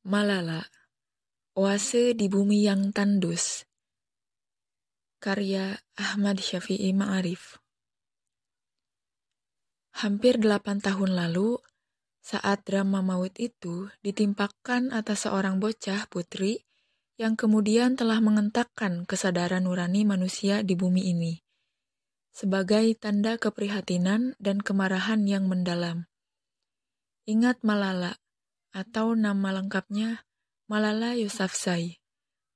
Malala, Oase di Bumi yang Tandus. Karya Ahmad Syafi'i Ma'arif. Hampir 8 tahun lalu, saat drama maut itu ditimpakan atas seorang bocah putri yang kemudian telah mengentakkan kesadaran nurani manusia di bumi ini, sebagai tanda keprihatinan dan kemarahan yang mendalam. Ingat Malala, atau nama lengkapnya Malala Yousafzai,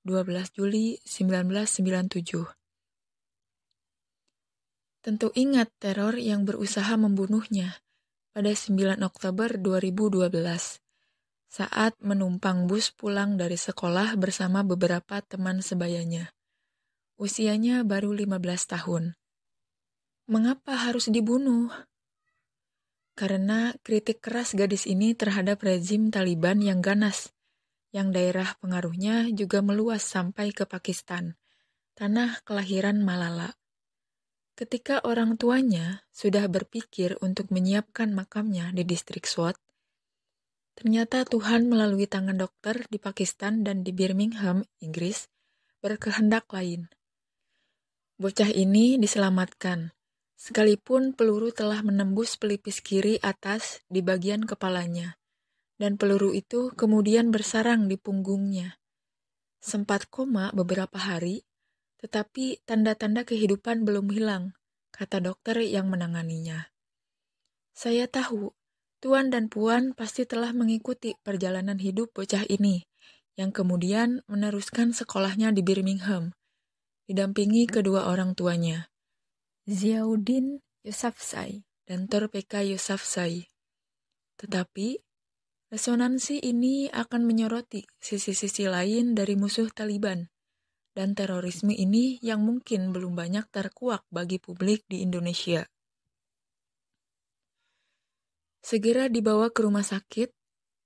12 Juli 1997. Tentu ingat teror yang berusaha membunuhnya pada 9 Oktober 2012 saat menumpang bus pulang dari sekolah bersama beberapa teman sebayanya. Usianya baru 15 tahun. Mengapa harus dibunuh? Karena kritik keras gadis ini terhadap rezim Taliban yang ganas, yang daerah pengaruhnya juga meluas sampai ke Pakistan, tanah kelahiran Malala. Ketika orang tuanya sudah berpikir untuk menyiapkan makamnya di distrik Swat, ternyata Tuhan melalui tangan dokter di Pakistan dan di Birmingham, Inggris, berkehendak lain. Bocah ini diselamatkan, sekalipun peluru telah menembus pelipis kiri atas di bagian kepalanya, dan peluru itu kemudian bersarang di punggungnya. Sempat koma beberapa hari, tetapi tanda-tanda kehidupan belum hilang, kata dokter yang menanganinya. Saya tahu, Tuan dan Puan pasti telah mengikuti perjalanan hidup bocah ini, yang kemudian meneruskan sekolahnya di Birmingham, didampingi kedua orang tuanya, Ziauddin Yousafzai dan Torpeka Yousafzai. Tetapi, resonansi ini akan menyoroti sisi-sisi lain dari musuh Taliban, dan terorisme ini yang mungkin belum banyak terkuak bagi publik di Indonesia. Segera dibawa ke rumah sakit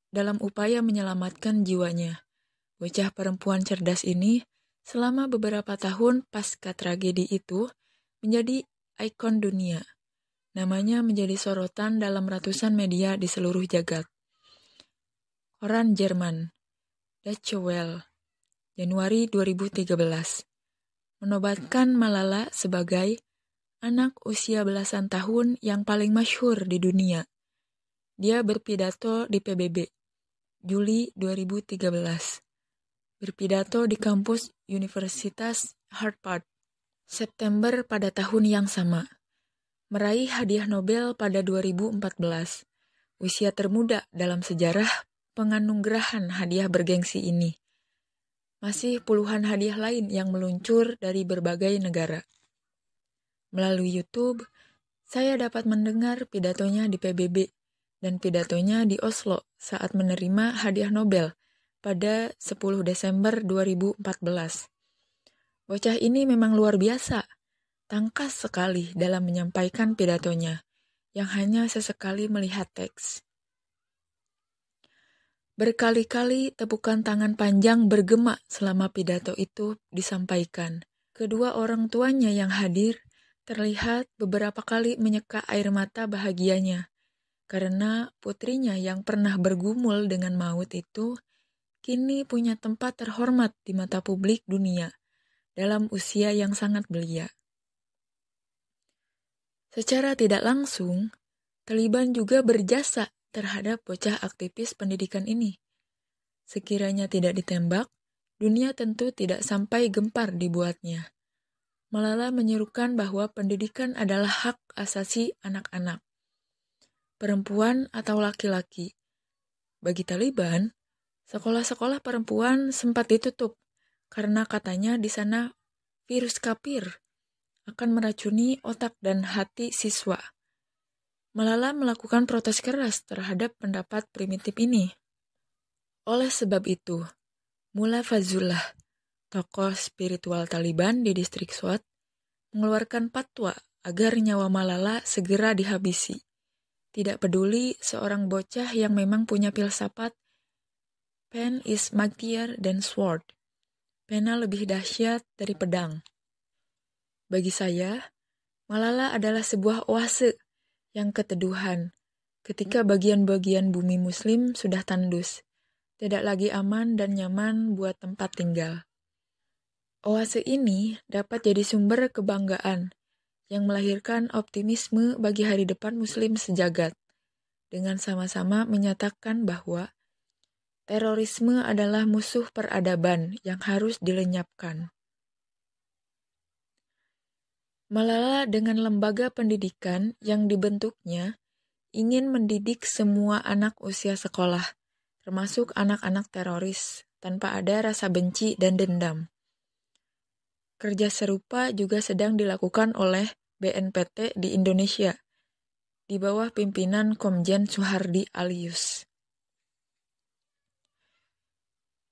dalam upaya menyelamatkan jiwanya. Bocah perempuan cerdas ini selama beberapa tahun pasca tragedi itu menjadi ikon dunia. Namanya menjadi sorotan dalam ratusan media di seluruh jagat. Koran Jerman, Deutsche Welle, Januari 2013, menobatkan Malala sebagai anak usia belasan tahun yang paling masyhur di dunia. Dia berpidato di PBB, Juli 2013. Berpidato di kampus Universitas Harvard, September pada tahun yang sama. Meraih hadiah Nobel pada 2014, usia termuda dalam sejarah penganugerahan hadiah bergengsi ini. Masih puluhan hadiah lain yang meluncur dari berbagai negara. Melalui YouTube, saya dapat mendengar pidatonya di PBB dan pidatonya di Oslo saat menerima hadiah Nobel pada 10 Desember 2014. Bocah ini memang luar biasa, tangkas sekali dalam menyampaikan pidatonya, yang hanya sesekali melihat teks. Berkali-kali tepukan tangan panjang bergema selama pidato itu disampaikan. Kedua orang tuanya yang hadir terlihat beberapa kali menyeka air mata bahagianya, karena putrinya yang pernah bergumul dengan maut itu kini punya tempat terhormat di mata publik dunia dalam usia yang sangat belia. Secara tidak langsung, Taliban juga berjasa terhadap bocah aktivis pendidikan ini. Sekiranya tidak ditembak, dunia tentu tidak sampai gempar dibuatnya. Malala menyerukan bahwa pendidikan adalah hak asasi anak-anak, perempuan atau laki-laki. Bagi Taliban, sekolah-sekolah perempuan sempat ditutup karena katanya di sana virus kafir akan meracuni otak dan hati siswa. Malala melakukan protes keras terhadap pendapat primitif ini. Oleh sebab itu, Mullah Fazlullah, tokoh spiritual Taliban di distrik Swat, mengeluarkan fatwa agar nyawa Malala segera dihabisi. Tidak peduli seorang bocah yang memang punya filsafat, pen is mightier than sword. Pena lebih dahsyat dari pedang. Bagi saya, Malala adalah sebuah oase yang keteduhan ketika bagian-bagian bumi muslim sudah tandus. tidak lagi aman dan nyaman buat tempat tinggal. Oase ini dapat jadi sumber kebanggaan yang melahirkan optimisme bagi hari depan Muslim sejagat, dengan sama-sama menyatakan bahwa terorisme adalah musuh peradaban yang harus dilenyapkan. Malala dengan lembaga pendidikan yang dibentuknya ingin mendidik semua anak usia sekolah, termasuk anak-anak teroris, tanpa ada rasa benci dan dendam. Kerja serupa juga sedang dilakukan oleh BNPT di Indonesia, di bawah pimpinan Komjen Suhardi Alyus.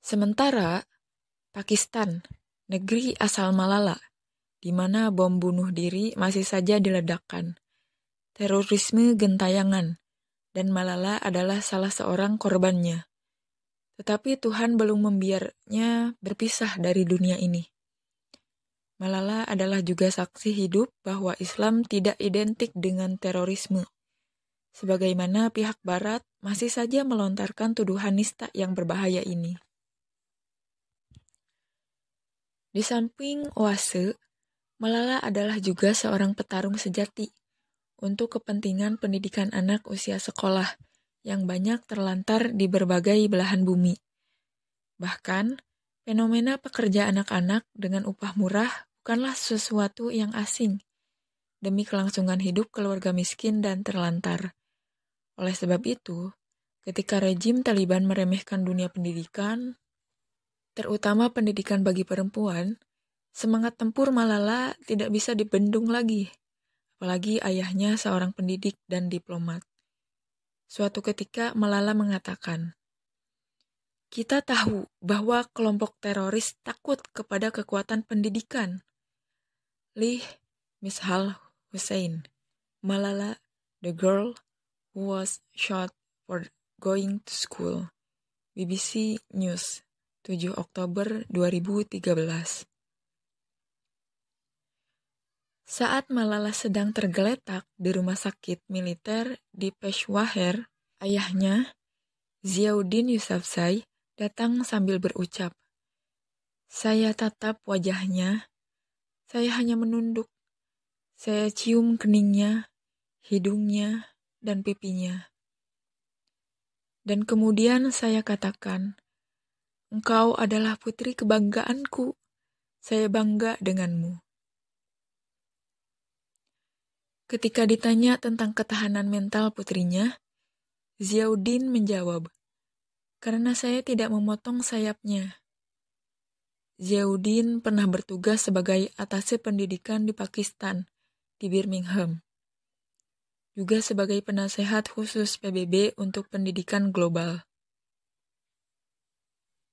Sementara, Pakistan, negeri asal Malala, di mana bom bunuh diri masih saja diledakkan, terorisme gentayangan, dan Malala adalah salah seorang korbannya. Tetapi Tuhan belum membiarnya berpisah dari dunia ini. Malala adalah juga saksi hidup bahwa Islam tidak identik dengan terorisme, sebagaimana pihak Barat masih saja melontarkan tuduhan nista yang berbahaya ini. Di samping Oase, Malala adalah juga seorang petarung sejati untuk kepentingan pendidikan anak usia sekolah yang banyak terlantar di berbagai belahan bumi. Bahkan, fenomena pekerja anak-anak dengan upah murah bukanlah sesuatu yang asing demi kelangsungan hidup keluarga miskin dan terlantar. Oleh sebab itu, ketika rejim Taliban meremehkan dunia pendidikan, terutama pendidikan bagi perempuan, semangat tempur Malala tidak bisa dibendung lagi, apalagi ayahnya seorang pendidik dan diplomat. Suatu ketika Malala mengatakan, "Kita tahu bahwa kelompok teroris takut kepada kekuatan pendidikan." Lee Mishaal Hussein, Malala, the girl who was shot for going to school. BBC News, 7 Oktober 2013. Saat Malala sedang tergeletak di rumah sakit militer di Peshawar, ayahnya, Ziauddin Yousafzai, datang sambil berucap, "Saya tatap wajahnya, saya hanya menunduk. Saya cium keningnya, hidungnya, dan pipinya. Dan kemudian saya katakan, 'Engkau adalah putri kebanggaanku. Saya bangga denganmu.'" Ketika ditanya tentang ketahanan mental putrinya, Ziauddin menjawab, "Karena saya tidak memotong sayapnya." Ziauddin pernah bertugas sebagai atase pendidikan di Pakistan, di Birmingham. Juga sebagai penasehat khusus PBB untuk pendidikan global.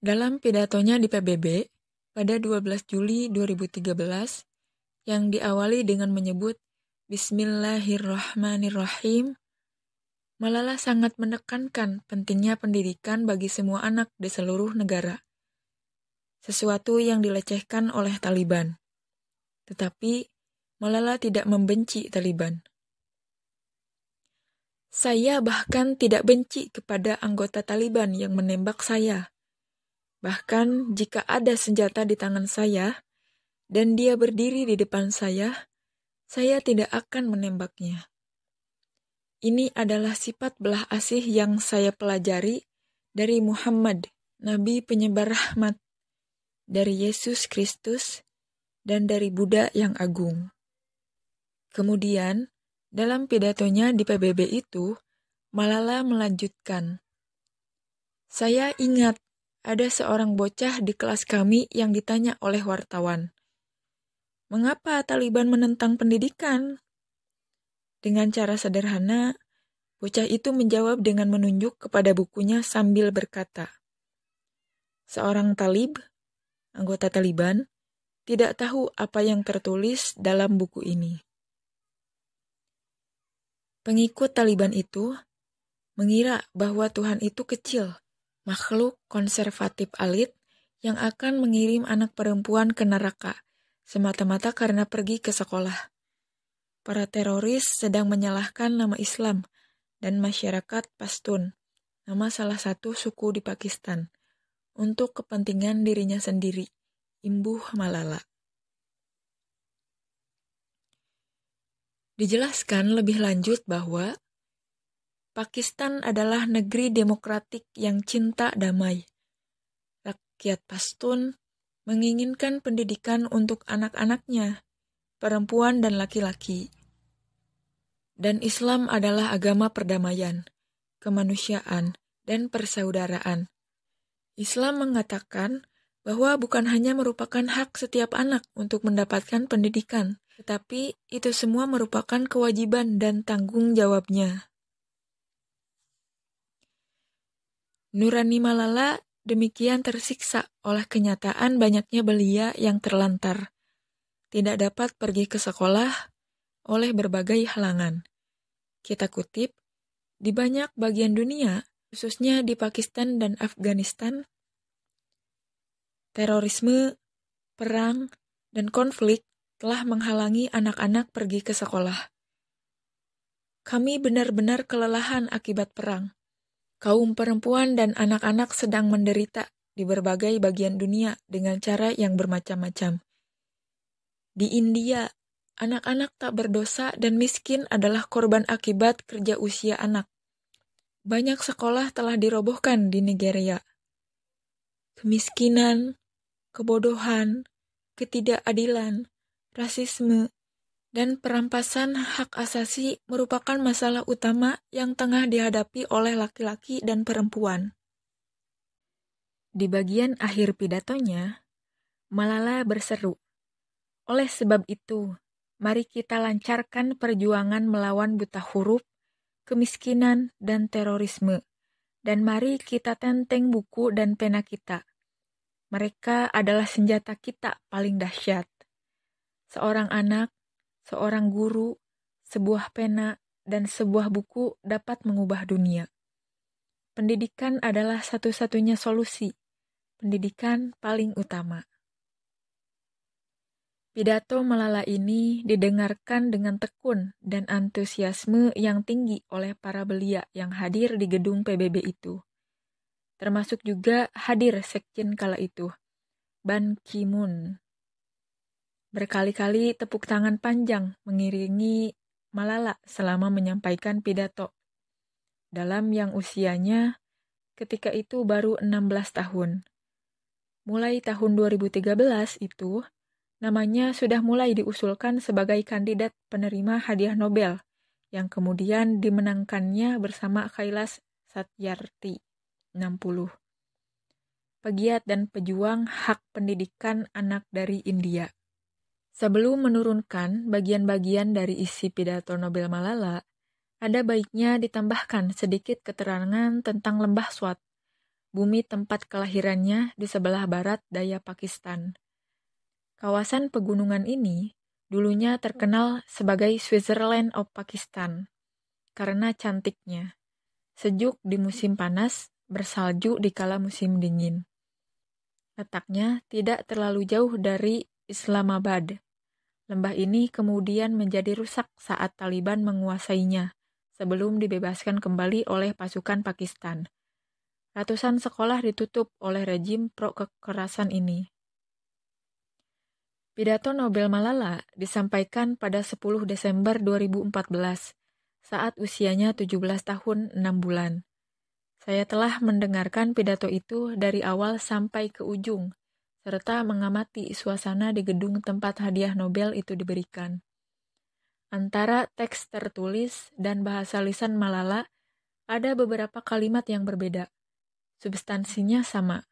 Dalam pidatonya di PBB, pada 12 Juli 2013, yang diawali dengan menyebut Bismillahirrahmanirrahim, Malala sangat menekankan pentingnya pendidikan bagi semua anak di seluruh negara. Sesuatu yang dilecehkan oleh Taliban. Tetapi, Malala tidak membenci Taliban. "Saya bahkan tidak benci kepada anggota Taliban yang menembak saya. Bahkan jika ada senjata di tangan saya, dan dia berdiri di depan saya tidak akan menembaknya. Ini adalah sifat belah asih yang saya pelajari dari Muhammad, Nabi penyebar rahmat, dari Yesus Kristus, dan dari Buddha yang agung." Kemudian, dalam pidatonya di PBB itu, Malala melanjutkan, "Saya ingat ada seorang bocah di kelas kami yang ditanya oleh wartawan, 'Mengapa Taliban menentang pendidikan?' Dengan cara sederhana, bocah itu menjawab dengan menunjuk kepada bukunya sambil berkata, 'Seorang talib, anggota Taliban, tidak tahu apa yang tertulis dalam buku ini.'" Pengikut Taliban itu mengira bahwa Tuhan itu kecil, makhluk konservatif alit yang akan mengirim anak perempuan ke neraka semata-mata karena pergi ke sekolah. Para teroris sedang menyalahkan nama Islam dan masyarakat Pashtun nama salah satu suku di Pakistan, untuk kepentingan dirinya sendiri, imbuh Malala. Dijelaskan lebih lanjut bahwa Pakistan adalah negeri demokratik yang cinta damai. Rakyat Pashtun menginginkan pendidikan untuk anak-anaknya, perempuan dan laki-laki. Dan Islam adalah agama perdamaian, kemanusiaan, dan persaudaraan. Islam mengatakan bahwa bukan hanya merupakan hak setiap anak untuk mendapatkan pendidikan, tetapi itu semua merupakan kewajiban dan tanggung jawabnya. Nurani Malala demikian tersiksa oleh kenyataan banyaknya belia yang terlantar, tidak dapat pergi ke sekolah oleh berbagai halangan. Kita kutip, di banyak bagian dunia, khususnya di Pakistan dan Afghanistan, terorisme, perang, dan konflik telah menghalangi anak-anak pergi ke sekolah. Kami benar-benar kelelahan akibat perang. Kaum perempuan dan anak-anak sedang menderita di berbagai bagian dunia dengan cara yang bermacam-macam. Di India, anak-anak tak berdosa dan miskin adalah korban akibat kerja usia anak. Banyak sekolah telah dirobohkan di Nigeria. Kemiskinan, kebodohan, ketidakadilan, rasisme, dan perampasan hak asasi merupakan masalah utama yang tengah dihadapi oleh laki-laki dan perempuan. Di bagian akhir pidatonya, Malala berseru, "Oleh sebab itu, mari kita lancarkan perjuangan melawan buta huruf, kemiskinan, dan terorisme, dan mari kita tenteng buku dan pena kita. Mereka adalah senjata kita paling dahsyat. Seorang anak, seorang guru, sebuah pena, dan sebuah buku dapat mengubah dunia. Pendidikan adalah satu-satunya solusi. Pendidikan paling utama." Pidato Malala ini didengarkan dengan tekun dan antusiasme yang tinggi oleh para belia yang hadir di gedung PBB itu. Termasuk juga hadir sekjen kala itu, Ban Ki-moon. Berkali-kali tepuk tangan panjang mengiringi Malala selama menyampaikan pidato. Dalam yang usianya ketika itu baru 16 tahun. Mulai tahun 2013 itu, namanya sudah mulai diusulkan sebagai kandidat penerima hadiah Nobel, yang kemudian dimenangkannya bersama Kailash Satyarthi, 60. Pegiat dan pejuang hak pendidikan anak dari India. Sebelum menurunkan bagian-bagian dari isi pidato Nobel Malala, ada baiknya ditambahkan sedikit keterangan tentang Lembah Swat, bumi tempat kelahirannya di sebelah barat daya Pakistan. Kawasan pegunungan ini dulunya terkenal sebagai Switzerland of Pakistan karena cantiknya. Sejuk di musim panas, bersalju di kala musim dingin. Letaknya tidak terlalu jauh dari Islamabad. Lembah ini kemudian menjadi rusak saat Taliban menguasainya sebelum dibebaskan kembali oleh pasukan Pakistan. Ratusan sekolah ditutup oleh rejim pro-kekerasan ini. Pidato Nobel Malala disampaikan pada 10 Desember 2014, saat usianya 17 tahun 6 bulan. Saya telah mendengarkan pidato itu dari awal sampai ke ujung, serta mengamati suasana di gedung tempat hadiah Nobel itu diberikan. Antara teks tertulis dan bahasa lisan Malala, ada beberapa kalimat yang berbeda. Substansinya sama,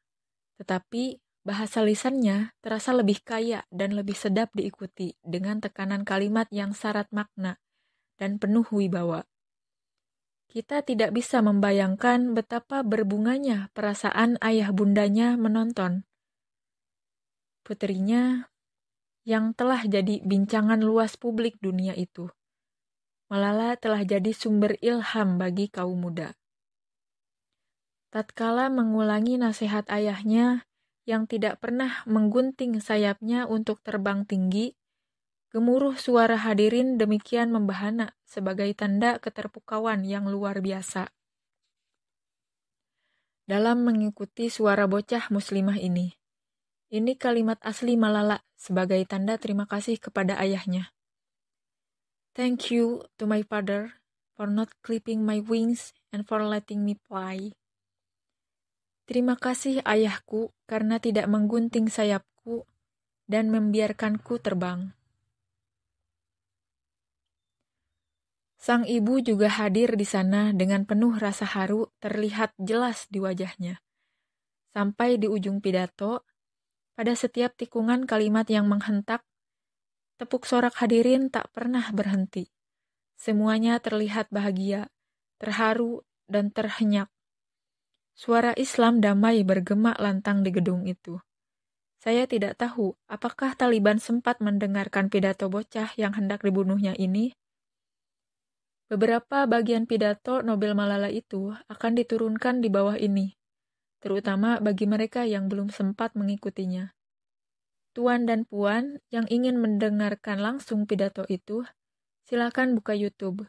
tetapi bahasa lisannya terasa lebih kaya dan lebih sedap diikuti dengan tekanan kalimat yang syarat makna dan penuh wibawa. Kita tidak bisa membayangkan betapa berbunganya perasaan ayah bundanya menonton putrinya yang telah jadi bincangan luas publik dunia itu. Malala telah jadi sumber ilham bagi kaum muda. Tatkala mengulangi nasihat ayahnya yang tidak pernah menggunting sayapnya untuk terbang tinggi, gemuruh suara hadirin demikian membahana sebagai tanda keterpukauan yang luar biasa. dalam mengikuti suara bocah muslimah ini. Ini kalimat asli Malala sebagai tanda terima kasih kepada ayahnya. Thank you to my father for not clipping my wings and for letting me fly. Terima kasih ayahku karena tidak menggunting sayapku dan membiarkanku terbang. Sang ibu juga hadir di sana dengan penuh rasa haru terlihat jelas di wajahnya. Sampai di ujung pidato, pada setiap tikungan kalimat yang menghentak, tepuk sorak hadirin tak pernah berhenti. Semuanya terlihat bahagia, terharu, dan terhenyak. Suara Islam damai bergema lantang di gedung itu. Saya tidak tahu apakah Taliban sempat mendengarkan pidato bocah yang hendak dibunuhnya ini. Beberapa bagian pidato Nobel Malala itu akan diturunkan di bawah ini, terutama bagi mereka yang belum sempat mengikutinya. Tuan dan puan yang ingin mendengarkan langsung pidato itu, silakan buka YouTube.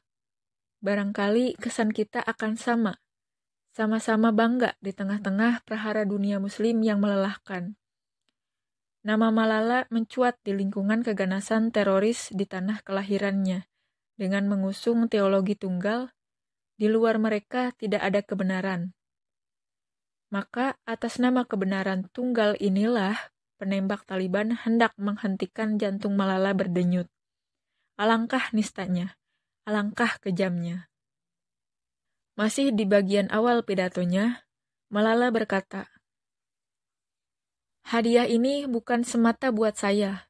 Barangkali kesan kita akan sama-sama bangga di tengah-tengah prahara dunia muslim yang melelahkan. Nama Malala mencuat di lingkungan keganasan teroris di tanah kelahirannya, dengan mengusung teologi tunggal, di luar mereka tidak ada kebenaran. Maka atas nama kebenaran tunggal inilah penembak Taliban hendak menghentikan jantung Malala berdenyut. Alangkah nistanya, alangkah kejamnya. Masih di bagian awal pidatonya, Malala berkata, "Hadiah ini bukan semata buat saya.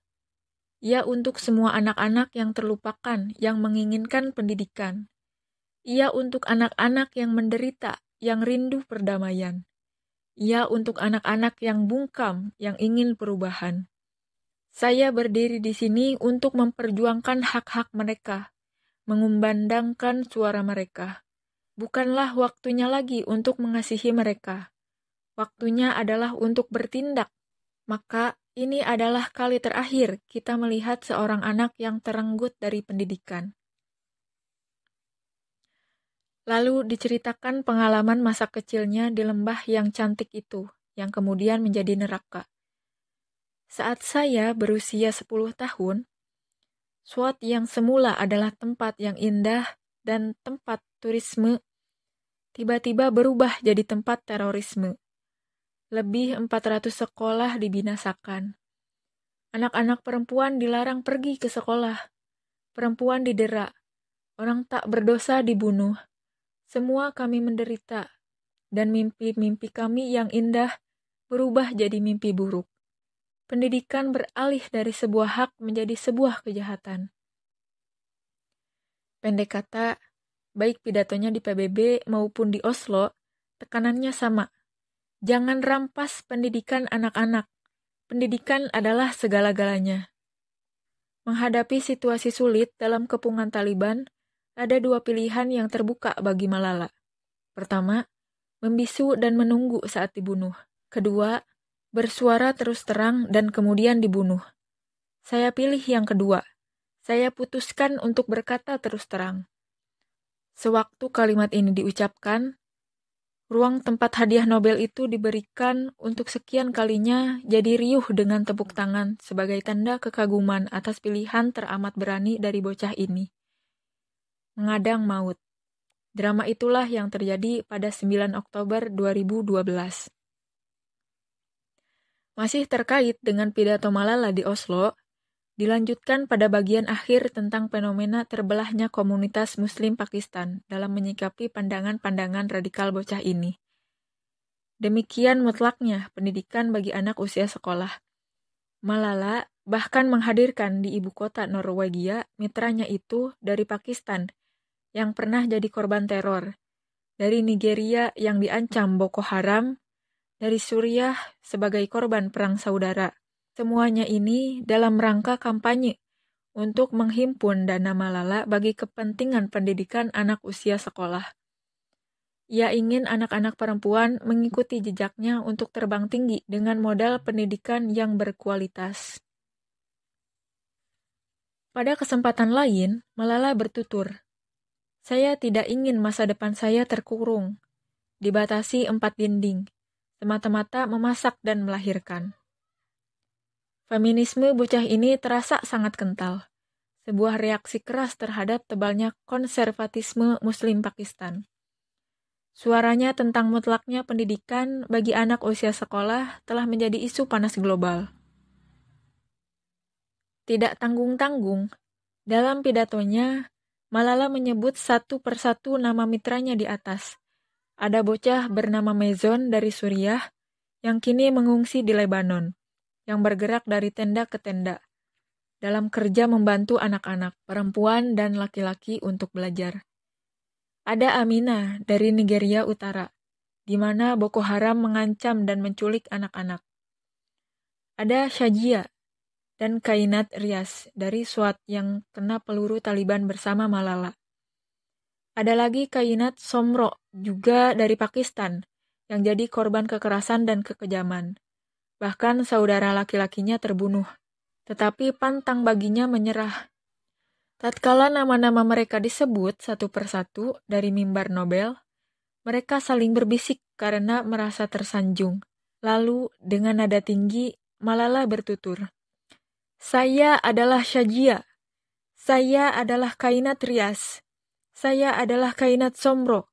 Ia untuk semua anak-anak yang terlupakan, yang menginginkan pendidikan. Ia untuk anak-anak yang menderita, yang rindu perdamaian. Ia untuk anak-anak yang bungkam, yang ingin perubahan. Saya berdiri di sini untuk memperjuangkan hak-hak mereka, mengumandangkan suara mereka. Bukanlah waktunya lagi untuk mengasihi mereka. Waktunya adalah untuk bertindak. Maka ini adalah kali terakhir kita melihat seorang anak yang terenggut dari pendidikan." Lalu diceritakan pengalaman masa kecilnya di lembah yang cantik itu, yang kemudian menjadi neraka. Saat saya berusia 10 tahun, Swat yang semula adalah tempat yang indah dan tempat turisme, tiba-tiba berubah jadi tempat terorisme. Lebih 400 sekolah dibinasakan. Anak-anak perempuan dilarang pergi ke sekolah. Perempuan didera. Orang tak berdosa dibunuh. Semua kami menderita. Dan mimpi-mimpi kami yang indah berubah jadi mimpi buruk. Pendidikan beralih dari sebuah hak menjadi sebuah kejahatan. Pendek kata, baik pidatonya di PBB maupun di Oslo, tekanannya sama. Jangan rampas pendidikan anak-anak. Pendidikan adalah segala-galanya. Menghadapi situasi sulit dalam kepungan Taliban, ada dua pilihan yang terbuka bagi Malala. Pertama, membisu dan menunggu saat dibunuh. Kedua, bersuara terus terang dan kemudian dibunuh. Saya pilih yang kedua. Saya putuskan untuk berkata terus terang. Sewaktu kalimat ini diucapkan, ruang tempat hadiah Nobel itu diberikan untuk sekian kalinya jadi riuh dengan tepuk tangan sebagai tanda kekaguman atas pilihan teramat berani dari bocah ini. Mengadang maut. Drama itulah yang terjadi pada 9 Oktober 2012. Masih terkait dengan pidato Malala di Oslo, dilanjutkan pada bagian akhir tentang fenomena terbelahnya komunitas Muslim Pakistan dalam menyikapi pandangan-pandangan radikal bocah ini. Demikian mutlaknya pendidikan bagi anak usia sekolah. Malala bahkan menghadirkan di ibu kota Norwegia mitranya itu dari Pakistan yang pernah jadi korban teror, dari Nigeria yang diancam Boko Haram, dari Suriah sebagai korban perang saudara. Semuanya ini dalam rangka kampanye untuk menghimpun dana Malala bagi kepentingan pendidikan anak usia sekolah. Ia ingin anak-anak perempuan mengikuti jejaknya untuk terbang tinggi dengan modal pendidikan yang berkualitas. Pada kesempatan lain, Malala bertutur, "Saya tidak ingin masa depan saya terkurung. dibatasi 4 dinding, semata-mata memasak dan melahirkan. Feminisme bocah ini terasa sangat kental, sebuah reaksi keras terhadap tebalnya konservatisme Muslim Pakistan. Suaranya tentang mutlaknya pendidikan bagi anak usia sekolah telah menjadi isu panas global. Tidak tanggung-tanggung, dalam pidatonya, Malala menyebut satu persatu nama mitranya di atas. Ada bocah bernama Mezon dari Suriah yang kini mengungsi di Lebanon, yang bergerak dari tenda ke tenda, dalam kerja membantu anak-anak, perempuan dan laki-laki untuk belajar. Ada Amina dari Nigeria Utara, di mana Boko Haram mengancam dan menculik anak-anak. Ada Shajia dan Kainat Rias dari Swat yang kena peluru Taliban bersama Malala. Ada lagi Kainat Somro, juga dari Pakistan, yang jadi korban kekerasan dan kekejaman. Bahkan saudara laki-lakinya terbunuh, tetapi pantang baginya menyerah. Tatkala nama-nama mereka disebut satu persatu dari mimbar Nobel, mereka saling berbisik karena merasa tersanjung. Lalu dengan nada tinggi, Malala bertutur, "Saya adalah Shajia. Saya adalah Kainat Rias. Saya adalah Kainat Somro.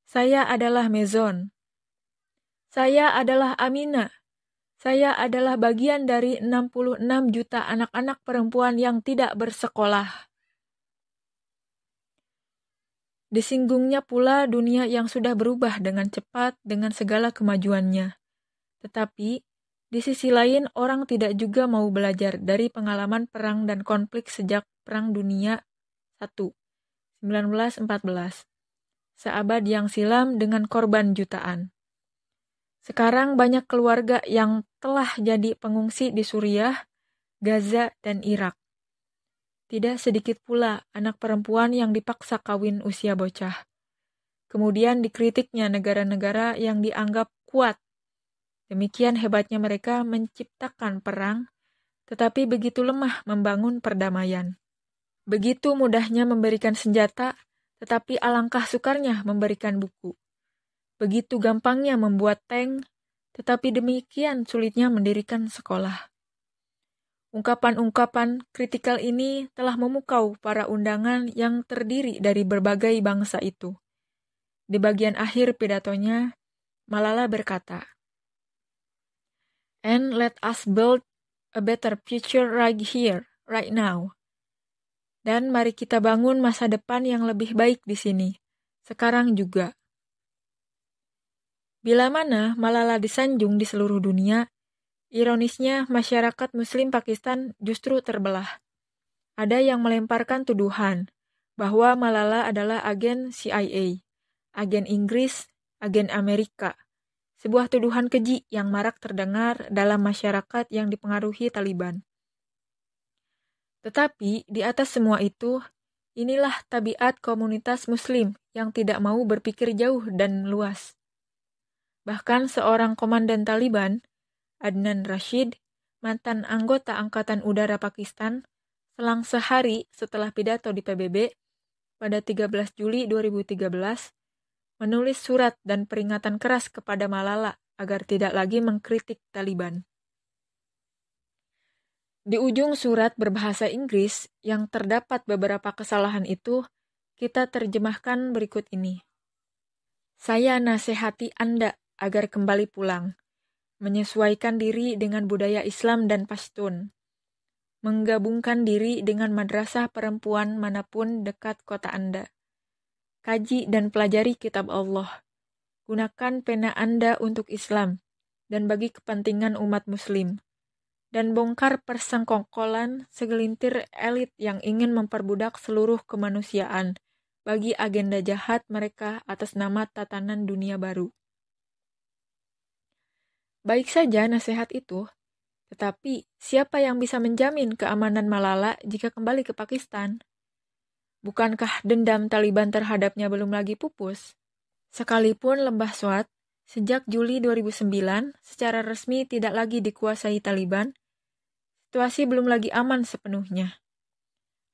Saya adalah Mezon. Saya adalah Amina. Saya adalah bagian dari 66 juta anak-anak perempuan yang tidak bersekolah." Disinggungnya pula dunia yang sudah berubah dengan cepat dengan segala kemajuannya. Tetapi, di sisi lain orang tidak juga mau belajar dari pengalaman perang dan konflik sejak Perang Dunia I, 1914, seabad yang silam dengan korban jutaan. Sekarang banyak keluarga yang telah jadi pengungsi di Suriah, Gaza, dan Irak. Tidak sedikit pula anak perempuan yang dipaksa kawin usia bocah. Kemudian dikritiknya negara-negara yang dianggap kuat. Demikian hebatnya mereka menciptakan perang, tetapi begitu lemah membangun perdamaian. Begitu mudahnya memberikan senjata, tetapi alangkah sukarnya memberikan buku. Begitu gampangnya membuat tank, tetapi demikian sulitnya mendirikan sekolah. Ungkapan-ungkapan kritikal ini telah memukau para undangan yang terdiri dari berbagai bangsa itu. Di bagian akhir pidatonya, Malala berkata, "And let us build a better future right here, right now." Dan mari kita bangun masa depan yang lebih baik di sini, sekarang juga. Bila mana Malala disanjung di seluruh dunia, ironisnya masyarakat Muslim Pakistan justru terbelah. Ada yang melemparkan tuduhan bahwa Malala adalah agen CIA, agen Inggris, agen Amerika. Sebuah tuduhan keji yang marak terdengar dalam masyarakat yang dipengaruhi Taliban. Tetapi di atas semua itu, inilah tabiat komunitas Muslim yang tidak mau berpikir jauh dan luas. Bahkan seorang komandan Taliban, Adnan Rashid, mantan anggota Angkatan Udara Pakistan, selang sehari setelah pidato di PBB pada 13 Juli 2013, menulis surat dan peringatan keras kepada Malala agar tidak lagi mengkritik Taliban. Di ujung surat berbahasa Inggris yang terdapat beberapa kesalahan itu, kita terjemahkan berikut ini. "Saya nasihati Anda agar kembali pulang, menyesuaikan diri dengan budaya Islam dan Pashtun, menggabungkan diri dengan madrasah perempuan manapun dekat kota Anda. Kaji dan pelajari kitab Allah. Gunakan pena Anda untuk Islam dan bagi kepentingan umat Muslim. Dan bongkar persengkongkolan segelintir elit yang ingin memperbudak seluruh kemanusiaan bagi agenda jahat mereka atas nama tatanan dunia baru." Baik saja nasihat itu, tetapi siapa yang bisa menjamin keamanan Malala jika kembali ke Pakistan? Bukankah dendam Taliban terhadapnya belum lagi pupus? Sekalipun lembah Swat sejak Juli 2009 secara resmi tidak lagi dikuasai Taliban, situasi belum lagi aman sepenuhnya.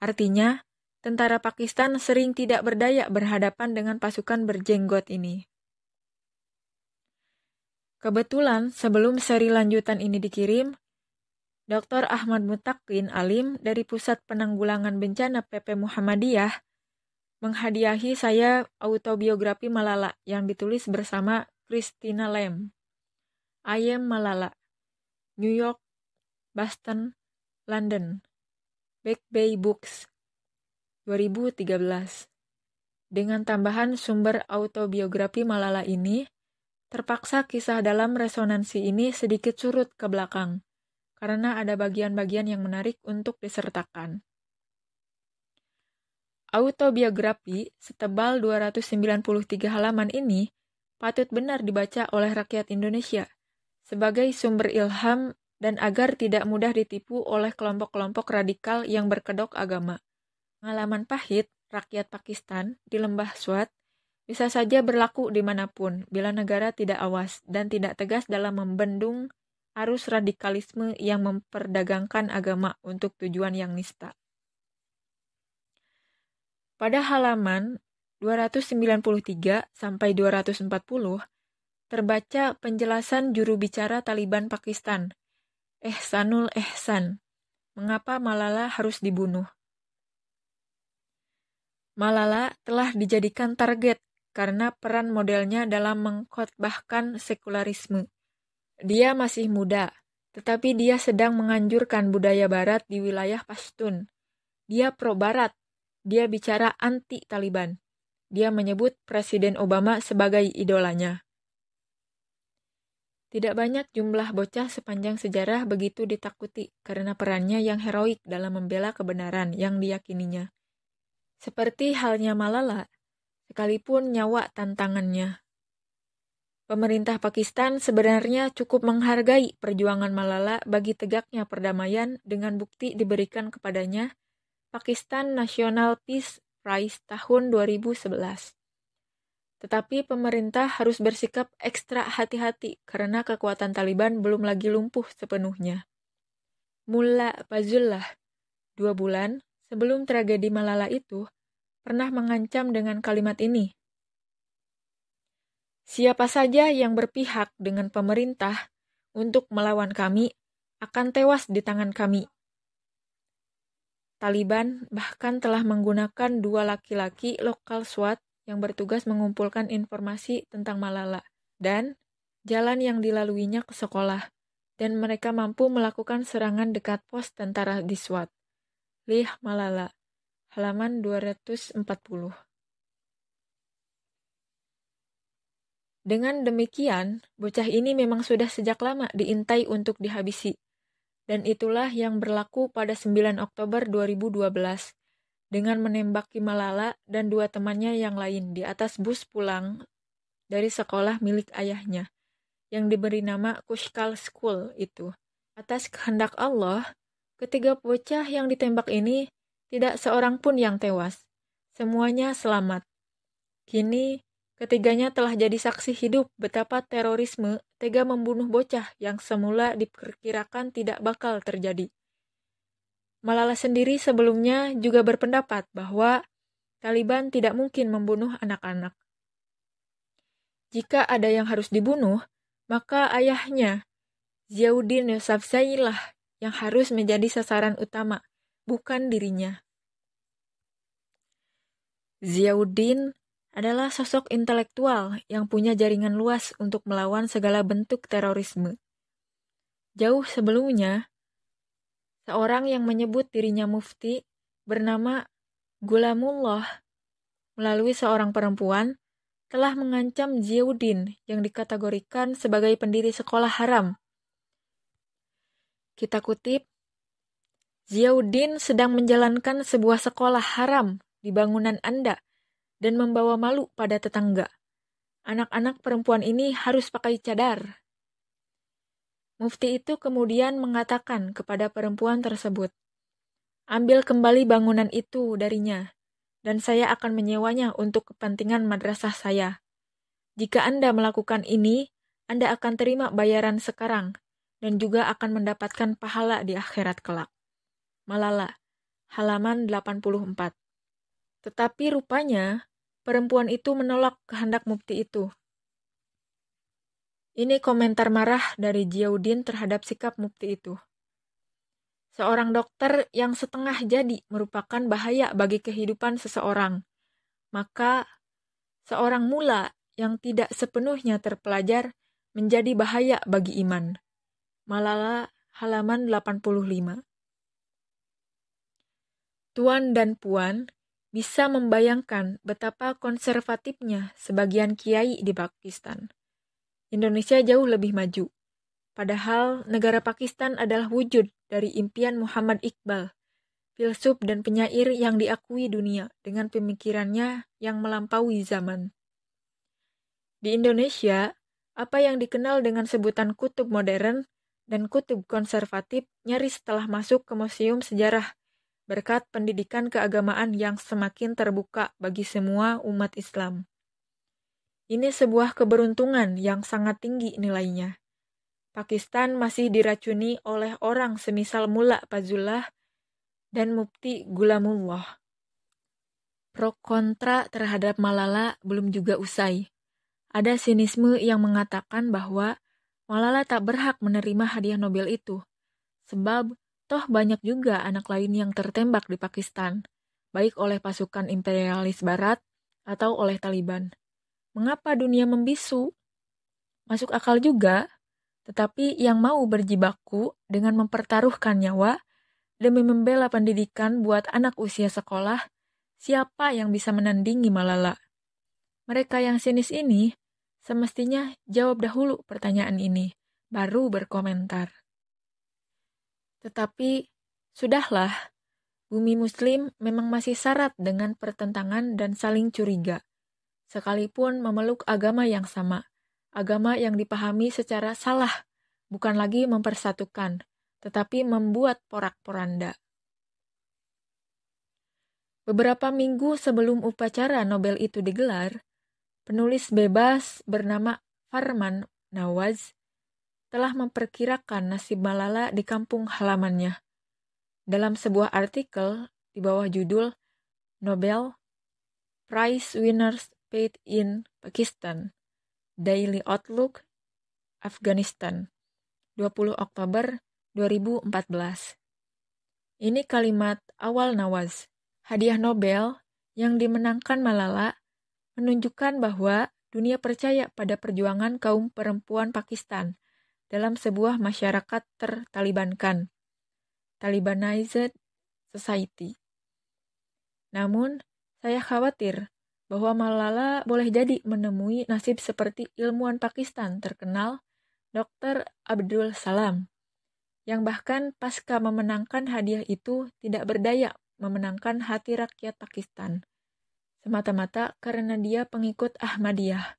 Artinya, tentara Pakistan sering tidak berdaya berhadapan dengan pasukan berjenggot ini. Kebetulan sebelum seri lanjutan ini dikirim, Dr. Ahmad Mutakin Alim dari Pusat Penanggulangan Bencana PP Muhammadiyah menghadiahi saya autobiografi Malala yang ditulis bersama Christina Lam. I Am Malala, New York, Boston, London, Back Bay Books, 2013. Dengan tambahan sumber autobiografi Malala ini, terpaksa kisah dalam resonansi ini sedikit surut ke belakang, karena ada bagian-bagian yang menarik untuk disertakan. Autobiografi setebal 293 halaman ini patut benar dibaca oleh rakyat Indonesia sebagai sumber ilham dan agar tidak mudah ditipu oleh kelompok-kelompok radikal yang berkedok agama. Pengalaman pahit rakyat Pakistan di lembah Swat bisa saja berlaku dimanapun bila negara tidak awas dan tidak tegas dalam membendung arus radikalisme yang memperdagangkan agama untuk tujuan yang nista. Pada halaman 293 sampai 240 terbaca penjelasan juru bicara Taliban Pakistan, Ehsanul Ehsan, mengapa Malala harus dibunuh. Malala telah dijadikan target karena peran modelnya dalam mengkhotbahkan sekularisme. Dia masih muda, tetapi dia sedang menganjurkan budaya barat di wilayah Pashtun. Dia pro-barat, dia bicara anti-Taliban. Dia menyebut Presiden Obama sebagai idolanya. Tidak banyak jumlah bocah sepanjang sejarah begitu ditakuti karena perannya yang heroik dalam membela kebenaran yang diyakininya. Seperti halnya Malala, sekalipun nyawa tantangannya. Pemerintah Pakistan sebenarnya cukup menghargai perjuangan Malala bagi tegaknya perdamaian dengan bukti diberikan kepadanya Pakistan National Peace Prize tahun 2011. Tetapi pemerintah harus bersikap ekstra hati-hati karena kekuatan Taliban belum lagi lumpuh sepenuhnya. Mullah Fazlullah, 2 bulan sebelum tragedi Malala itu, pernah mengancam dengan kalimat ini. Siapa saja yang berpihak dengan pemerintah untuk melawan kami akan tewas di tangan kami. Taliban bahkan telah menggunakan 2 laki-laki lokal SWAT yang bertugas mengumpulkan informasi tentang Malala dan jalan yang dilaluinya ke sekolah, dan mereka mampu melakukan serangan dekat pos tentara di SWAT. Lih Malala, halaman 240. Dengan demikian, bocah ini memang sudah sejak lama diintai untuk dihabisi. Dan itulah yang berlaku pada 9 Oktober 2012 dengan menembaki Malala dan 2 temannya yang lain di atas bus pulang dari sekolah milik ayahnya yang diberi nama Kushkal School itu. Atas kehendak Allah, ketiga bocah yang ditembak ini tidak seorang pun yang tewas. Semuanya selamat. Kini ketiganya telah jadi saksi hidup betapa terorisme tega membunuh bocah yang semula diperkirakan tidak bakal terjadi. Malala sendiri sebelumnya juga berpendapat bahwa Taliban tidak mungkin membunuh anak-anak. Jika ada yang harus dibunuh, maka ayahnya, Ziauddin Yousafzai lah yang harus menjadi sasaran utama, bukan dirinya. Ziauddin adalah sosok intelektual yang punya jaringan luas untuk melawan segala bentuk terorisme. Jauh sebelumnya, seorang yang menyebut dirinya mufti bernama Gulamullah melalui seorang perempuan telah mengancam Ziauddin yang dikategorikan sebagai pendiri sekolah haram. Kita kutip, Ziauddin sedang menjalankan sebuah sekolah haram di bangunan Anda dan membawa malu pada tetangga. Anak-anak perempuan ini harus pakai cadar. Mufti itu kemudian mengatakan kepada perempuan tersebut, ambil kembali bangunan itu darinya, dan saya akan menyewanya untuk kepentingan madrasah saya. Jika Anda melakukan ini, Anda akan terima bayaran sekarang, dan juga akan mendapatkan pahala di akhirat kelak. Malala, halaman 84. Tetapi rupanya, perempuan itu menolak kehendak mufti itu. Ini komentar marah dari Ziauddin terhadap sikap mufti itu. Seorang dokter yang setengah jadi merupakan bahaya bagi kehidupan seseorang. Maka, seorang mula yang tidak sepenuhnya terpelajar menjadi bahaya bagi iman. Malala, halaman 85. Tuan dan Puan bisa membayangkan betapa konservatifnya sebagian kiai di Pakistan. Indonesia jauh lebih maju. Padahal negara Pakistan adalah wujud dari impian Muhammad Iqbal, filsuf dan penyair yang diakui dunia dengan pemikirannya yang melampaui zaman. Di Indonesia, apa yang dikenal dengan sebutan kutub modern dan kutub konservatif nyaris telah masuk ke museum sejarah berkat pendidikan keagamaan yang semakin terbuka bagi semua umat Islam. Ini sebuah keberuntungan yang sangat tinggi nilainya. Pakistan masih diracuni oleh orang semisal Mulla Fazlullah dan Mufti Ghulamullah. Pro kontra terhadap Malala belum juga usai. Ada sinisme yang mengatakan bahwa Malala tak berhak menerima hadiah Nobel itu, sebab toh banyak juga anak lain yang tertembak di Pakistan, baik oleh pasukan imperialis Barat atau oleh Taliban. Mengapa dunia membisu? Masuk akal juga, tetapi yang mau berjibaku dengan mempertaruhkan nyawa demi membela pendidikan buat anak usia sekolah, siapa yang bisa menandingi Malala? Mereka yang sinis ini semestinya jawab dahulu pertanyaan ini, baru berkomentar. Tetapi, sudahlah, bumi muslim memang masih syarat dengan pertentangan dan saling curiga. Sekalipun memeluk agama yang sama, agama yang dipahami secara salah, bukan lagi mempersatukan, tetapi membuat porak-poranda. Beberapa minggu sebelum upacara Nobel itu digelar, penulis bebas bernama Farman Nawaz telah memperkirakan nasib Malala di kampung halamannya. Dalam sebuah artikel di bawah judul Nobel Prize Winners Fate in Pakistan, Daily Outlook, Afghanistan, 20 Oktober 2014. Ini kalimat awal Nawaz. Hadiah Nobel yang dimenangkan Malala menunjukkan bahwa dunia percaya pada perjuangan kaum perempuan Pakistan dalam sebuah masyarakat tertalibankan, Talibanized Society. Namun, saya khawatir bahwa Malala boleh jadi menemui nasib seperti ilmuwan Pakistan terkenal Dr. Abdul Salam, yang bahkan pasca memenangkan hadiah itu tidak berdaya memenangkan hati rakyat Pakistan, semata-mata karena dia pengikut Ahmadiyah.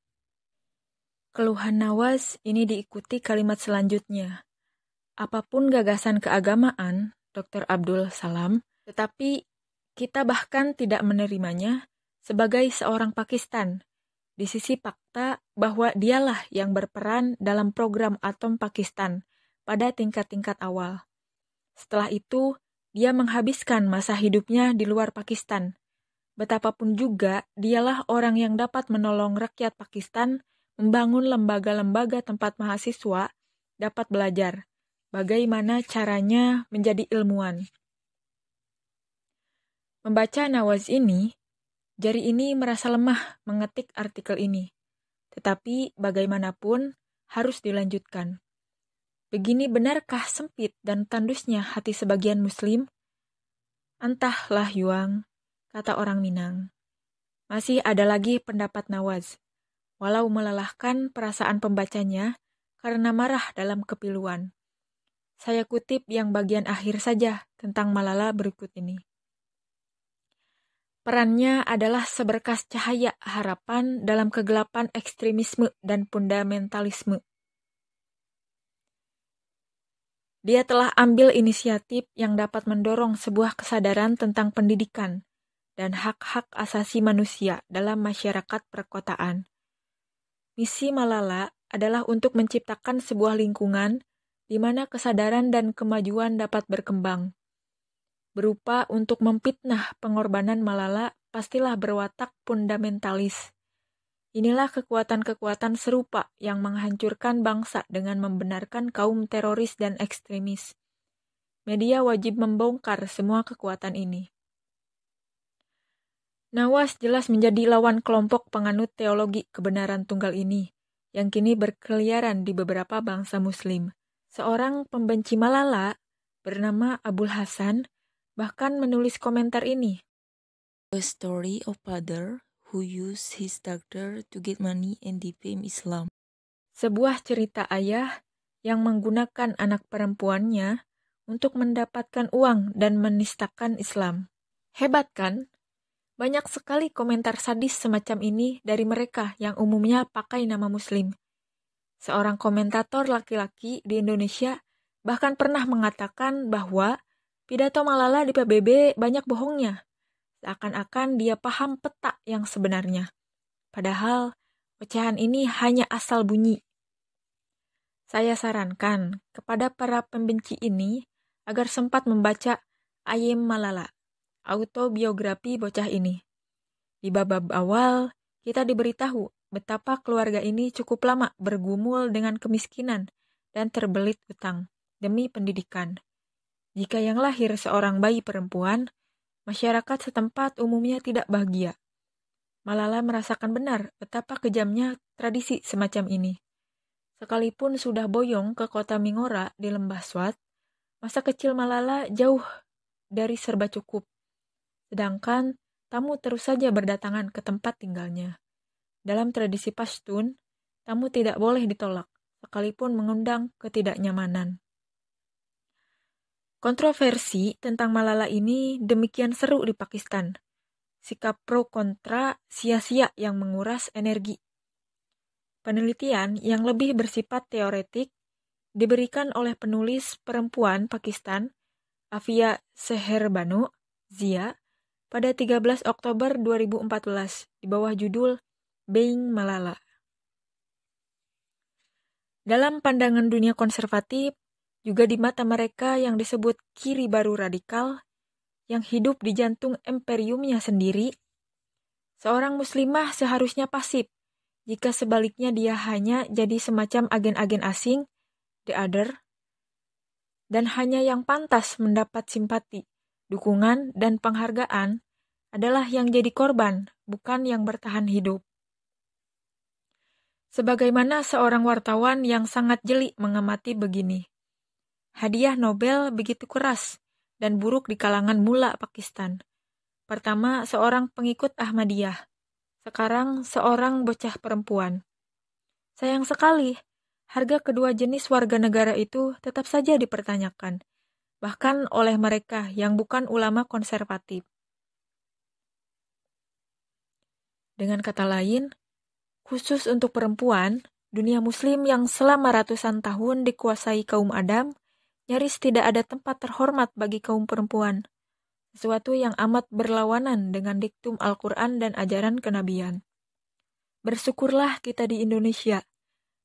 Keluhan Nawaz ini diikuti kalimat selanjutnya. Apapun gagasan keagamaan Dr. Abdul Salam, tetapi kita bahkan tidak menerimanya sebagai seorang Pakistan, di sisi fakta bahwa dialah yang berperan dalam program atom Pakistan pada tingkat-tingkat awal. Setelah itu, dia menghabiskan masa hidupnya di luar Pakistan. Betapapun juga, dialah orang yang dapat menolong rakyat Pakistan membangun lembaga-lembaga tempat mahasiswa dapat belajar bagaimana caranya menjadi ilmuwan. Membaca Nawaz ini, jari ini merasa lemah mengetik artikel ini. Tetapi bagaimanapun harus dilanjutkan. Begini benarkah sempit dan tandusnya hati sebagian muslim? Entahlah Yuang, kata orang Minang. Masih ada lagi pendapat Nawaz, walau melelahkan perasaan pembacanya karena marah dalam kepiluan. Saya kutip yang bagian akhir saja tentang Malala berikut ini. Perannya adalah seberkas cahaya harapan dalam kegelapan ekstremisme dan fundamentalisme. Dia telah ambil inisiatif yang dapat mendorong sebuah kesadaran tentang pendidikan dan hak-hak asasi manusia dalam masyarakat perkotaan. Misi Malala adalah untuk menciptakan sebuah lingkungan di mana kesadaran dan kemajuan dapat berkembang. Berupa untuk memfitnah pengorbanan Malala pastilah berwatak fundamentalis. Inilah kekuatan-kekuatan serupa yang menghancurkan bangsa dengan membenarkan kaum teroris dan ekstremis. Media wajib membongkar semua kekuatan ini. Nawas jelas menjadi lawan kelompok penganut teologi kebenaran tunggal ini, yang kini berkeliaran di beberapa bangsa muslim. Seorang pembenci Malala, bernama Abul Hasan, bahkan menulis komentar ini. A story of father who used his daughter to get money and defame Islam. Sebuah cerita ayah yang menggunakan anak perempuannya untuk mendapatkan uang dan menistakan Islam. Hebat kan? Banyak sekali komentar sadis semacam ini dari mereka yang umumnya pakai nama muslim. Seorang komentator laki-laki di Indonesia bahkan pernah mengatakan bahwa pidato Malala di PBB banyak bohongnya. Seakan-akan dia paham peta yang sebenarnya. Padahal, ocehan ini hanya asal bunyi. Saya sarankan kepada para pembenci ini agar sempat membaca I Am Malala, autobiografi bocah ini. Di bab awal, kita diberitahu betapa keluarga ini cukup lama bergumul dengan kemiskinan dan terbelit utang demi pendidikan. Jika yang lahir seorang bayi perempuan, masyarakat setempat umumnya tidak bahagia. Malala merasakan benar betapa kejamnya tradisi semacam ini. Sekalipun sudah boyong ke kota Mingora di Lembah Swat, masa kecil Malala jauh dari serba cukup. Sedangkan tamu terus saja berdatangan ke tempat tinggalnya. Dalam tradisi Pashtun, tamu tidak boleh ditolak, sekalipun mengundang ketidaknyamanan. Kontroversi tentang Malala ini demikian seru di Pakistan. Sikap pro kontra sia-sia yang menguras energi. Penelitian yang lebih bersifat teoretik diberikan oleh penulis perempuan Pakistan, Afia Seherbanu, Zia, pada 13 Oktober 2014 di bawah judul Being Malala. Dalam pandangan dunia konservatif, juga di mata mereka yang disebut kiri baru radikal, yang hidup di jantung imperiumnya sendiri, seorang muslimah seharusnya pasif, jika sebaliknya dia hanya jadi semacam agen-agen asing, the other, dan hanya yang pantas mendapat simpati, dukungan, dan penghargaan adalah yang jadi korban, bukan yang bertahan hidup. Sebagaimana seorang wartawan yang sangat jeli mengamati begini. Hadiah Nobel begitu keras dan buruk di kalangan mula Pakistan. Pertama, seorang pengikut Ahmadiyah. Sekarang, seorang bocah perempuan. Sayang sekali, harga kedua jenis warga negara itu tetap saja dipertanyakan, bahkan oleh mereka yang bukan ulama konservatif. Dengan kata lain, khusus untuk perempuan, dunia muslim yang selama ratusan tahun dikuasai kaum Adam, nyaris tidak ada tempat terhormat bagi kaum perempuan, sesuatu yang amat berlawanan dengan diktum Al-Quran dan ajaran kenabian. Bersyukurlah kita di Indonesia.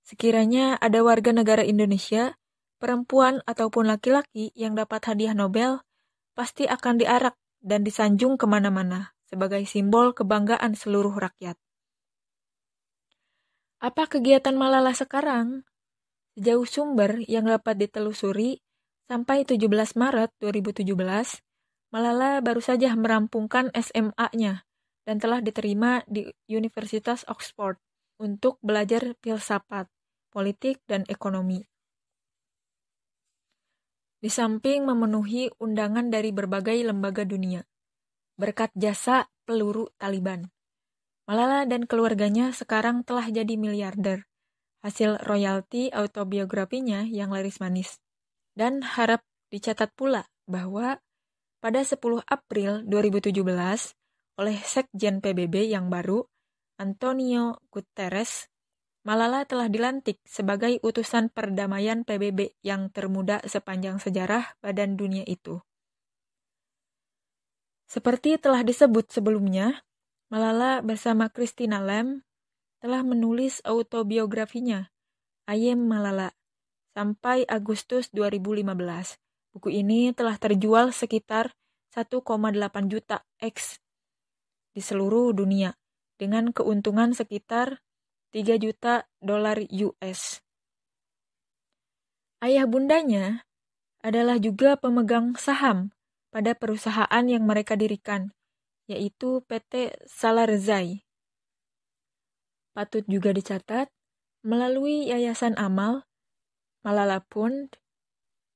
Sekiranya ada warga negara Indonesia, perempuan ataupun laki-laki yang dapat hadiah Nobel, pasti akan diarak dan disanjung kemana-mana sebagai simbol kebanggaan seluruh rakyat. Apa kegiatan Malala sekarang? Sejauh sumber yang dapat ditelusuri, sampai 17 Maret 2017, Malala baru saja merampungkan SMA-nya dan telah diterima di Universitas Oxford untuk belajar filsafat, politik, dan ekonomi. Di samping memenuhi undangan dari berbagai lembaga dunia, berkat jasa peluru Taliban, Malala dan keluarganya sekarang telah jadi miliarder, hasil royalti autobiografinya yang laris manis. Dan harap dicatat pula bahwa pada 10 April 2017, oleh Sekjen PBB yang baru, Antonio Guterres, Malala telah dilantik sebagai utusan perdamaian PBB yang termuda sepanjang sejarah badan dunia itu. Seperti telah disebut sebelumnya, Malala bersama Christina Lam telah menulis autobiografinya, I Am Malala, sampai Agustus 2015. Buku ini telah terjual sekitar 1,8 juta X di seluruh dunia dengan keuntungan sekitar $3 juta US. Ayah bundanya adalah juga pemegang saham pada perusahaan yang mereka dirikan, yaitu PT Salarzai. Patut juga dicatat, melalui Yayasan Amal, Malala Fund,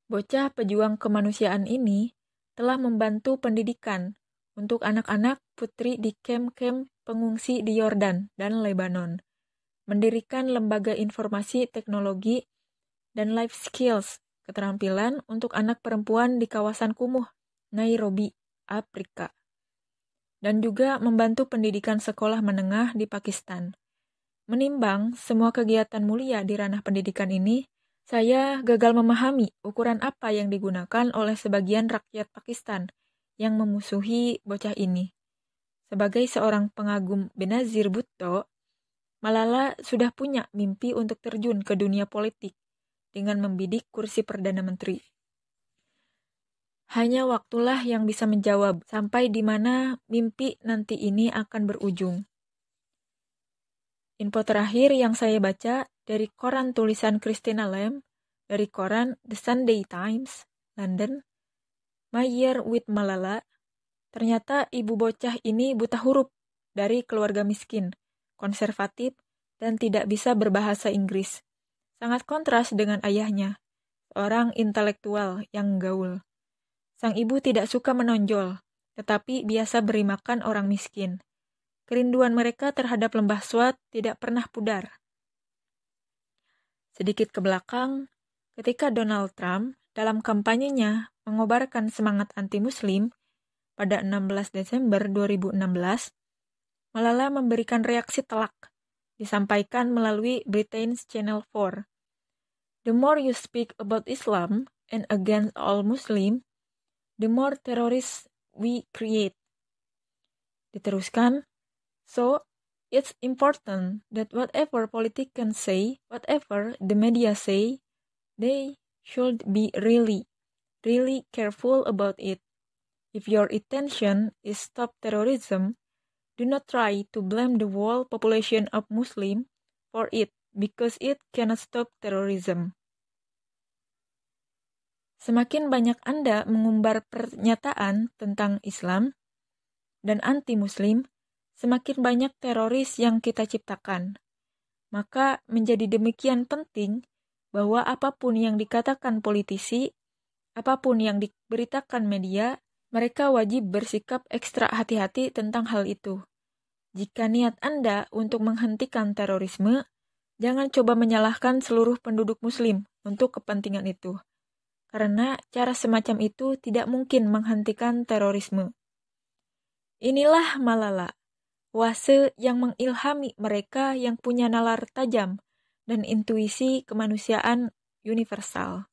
bocah pejuang kemanusiaan ini telah membantu pendidikan untuk anak-anak putri di kamp-kamp pengungsi di Yordan dan Lebanon, mendirikan lembaga informasi teknologi dan life skills keterampilan untuk anak perempuan di kawasan kumuh, Nairobi, Afrika, dan juga membantu pendidikan sekolah menengah di Pakistan. Menimbang semua kegiatan mulia di ranah pendidikan ini, saya gagal memahami ukuran apa yang digunakan oleh sebagian rakyat Pakistan yang memusuhi bocah ini. Sebagai seorang pengagum Benazir Bhutto, Malala sudah punya mimpi untuk terjun ke dunia politik dengan membidik kursi Perdana Menteri. Hanya waktulah yang bisa menjawab sampai di mana mimpi nanti ini akan berujung. Info terakhir yang saya baca dari koran tulisan Christina Lamb, dari koran The Sunday Times, London, My Year with Malala, ternyata ibu bocah ini buta huruf dari keluarga miskin, konservatif, dan tidak bisa berbahasa Inggris. Sangat kontras dengan ayahnya, seorang intelektual yang gaul. Sang ibu tidak suka menonjol, tetapi biasa beri makan orang miskin. Kerinduan mereka terhadap lembah Swat tidak pernah pudar. Sedikit ke belakang, ketika Donald Trump dalam kampanyenya mengobarkan semangat anti-Muslim pada 16 Desember 2016, Malala memberikan reaksi telak, disampaikan melalui Britain's Channel 4. The more you speak about Islam and against all Muslim, the more terrorists we create. Diteruskan, so it's important that whatever politicians say, whatever the media say, they should be really careful about it. If your intention is stop terrorism, do not try to blame the whole population of Muslim for it, because it cannot stop terrorism. Semakin banyak Anda mengumbar pernyataan tentang Islam dan anti-Muslim, semakin banyak teroris yang kita ciptakan. Maka menjadi demikian penting bahwa apapun yang dikatakan politisi, apapun yang diberitakan media, mereka wajib bersikap ekstra hati-hati tentang hal itu. Jika niat Anda untuk menghentikan terorisme, jangan coba menyalahkan seluruh penduduk Muslim untuk kepentingan itu. Karena cara semacam itu tidak mungkin menghentikan terorisme. Inilah Malala, oase yang mengilhami mereka yang punya nalar tajam dan intuisi kemanusiaan universal.